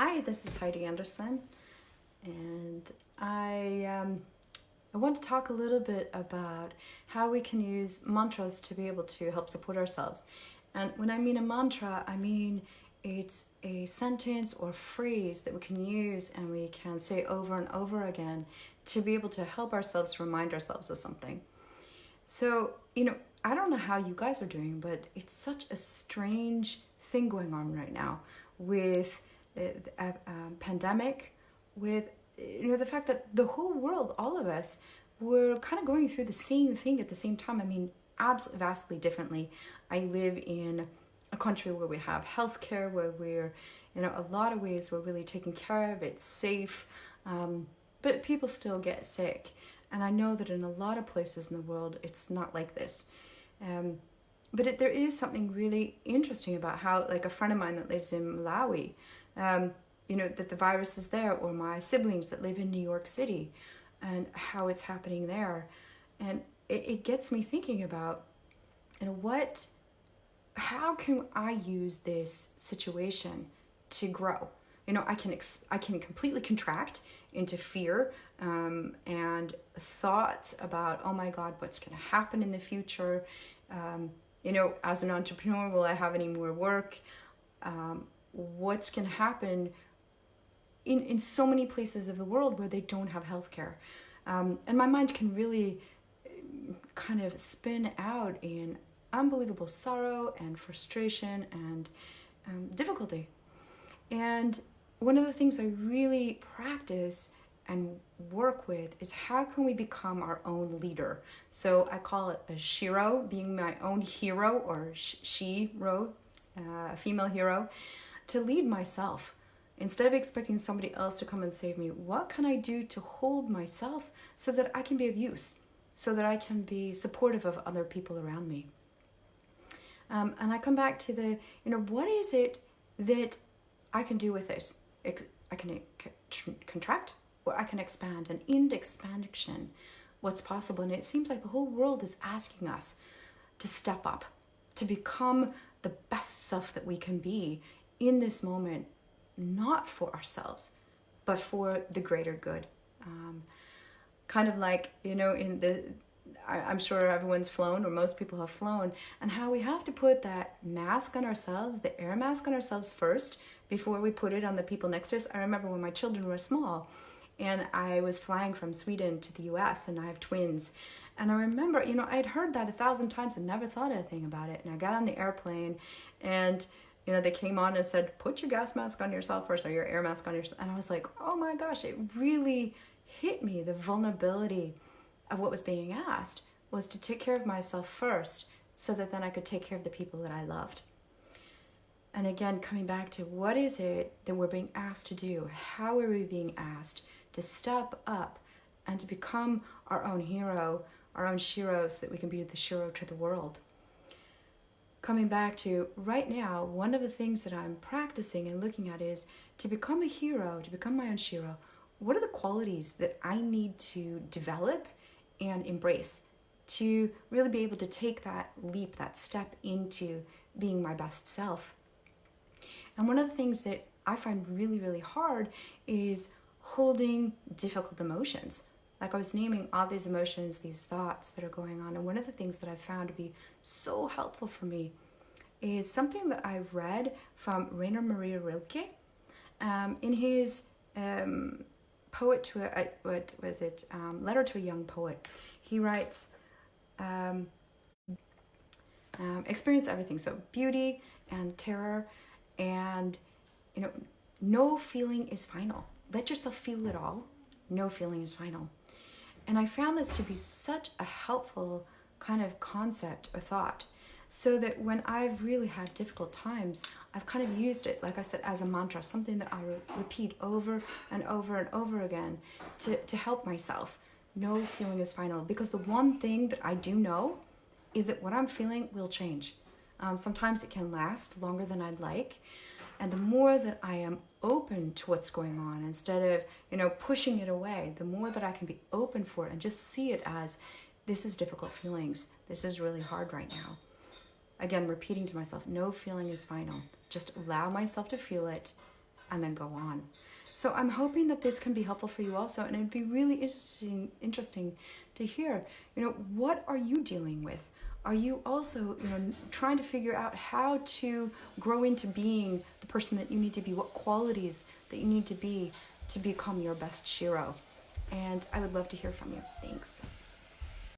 Hi, this is Heidi Anderson, and I want to talk a little bit about how we can use mantras to be able to help support ourselves. And when I mean a mantra, I mean it's a sentence or phrase that we can use and we can say over and over again to be able to help ourselves remind ourselves of something. So, I don't know how you guys are doing, but it's such a strange thing going on right now with the pandemic, with the fact that the whole world, all of us, we're kind of going through the same thing at the same time. I mean, absolutely vastly differently. I live in a country where we have healthcare, where we're, a lot of ways we're really taken care of. It's safe, but people still get sick. And I know that in a lot of places in the world, it's not like this. But there is something really interesting about how, like a friend of mine that lives in Malawi, that the virus is there, or my siblings that live in New York City, and how it's happening there. And it gets me thinking about, how can I use this situation to grow? I can completely contract into fear and thoughts about, oh my God, what's going to happen in the future? As an entrepreneur, will I have any more work? What's going to happen in so many places of the world where they don't have healthcare? And my mind can really kind of spin out in unbelievable sorrow and frustration and difficulty. And one of the things I really practice and work with is how can we become our own leader? So I call it a sHero, being my own hero, or sHero, a female hero, to lead myself. Instead of expecting somebody else to come and save me, what can I do to hold myself so that I can be of use, so that I can be supportive of other people around me? And I come back to what is it that I can do with this? I can contract, or I can expand. And in the expansion, what's possible? And it seems like the whole world is asking us to step up, to become the best self that we can be in this moment, not for ourselves, but for the greater good. Kind of like, I'm sure everyone's flown, or most people have flown, and how we have to put that mask on ourselves, the air mask on ourselves first, before we put it on the people next to us. I remember when my children were small, and I was flying from Sweden to the US, and I have twins. And I remember, I'd heard that 1,000 times and never thought anything about it. And I got on the airplane, and they came on and said, put your gas mask on yourself first, or your air mask on yourself. And I was like, oh my gosh, it really hit me. The vulnerability of what was being asked was to take care of myself first, so that then I could take care of the people that I loved. And again, coming back to what is it that we're being asked to do? How are we being asked to step up and to become our own hero, our own sHero, so that we can be the sHero to the world? Coming back to right now, one of the things that I'm practicing and looking at is to become a hero, to become my own sHero. What are the qualities that I need to develop and embrace to really be able to take that leap, that step into being my best self? And one of the things that I find really, really hard is holding difficult emotions. Like I was naming all these emotions, these thoughts that are going on. And one of the things that I've found to be so helpful for me is something that I read from Rainer Maria Rilke in his poet to letter to a young poet. He writes, experience everything. So beauty and terror, and no feeling is final. Let yourself feel it all. No feeling is final. And I found this to be such a helpful kind of concept or thought, so that when I've really had difficult times, I've kind of used it, like I said, as a mantra, something that I repeat over and over and over again to help myself. No feeling is final. Because the one thing that I do know is that what I'm feeling will change. Sometimes it can last longer than I'd like. And the more that I am open to what's going on, instead of, pushing it away, the more that I can be open for it and just see it as, this is difficult feelings. This is really hard right now. Again, repeating to myself, no feeling is final. Just allow myself to feel it and then go on. So I'm hoping that this can be helpful for you also, and it'd be really interesting to hear, what are you dealing with? Are you also, trying to figure out how to grow into being the person that you need to be, what qualities that you need to be to become your best Shiro? And I would love to hear from you. Thanks.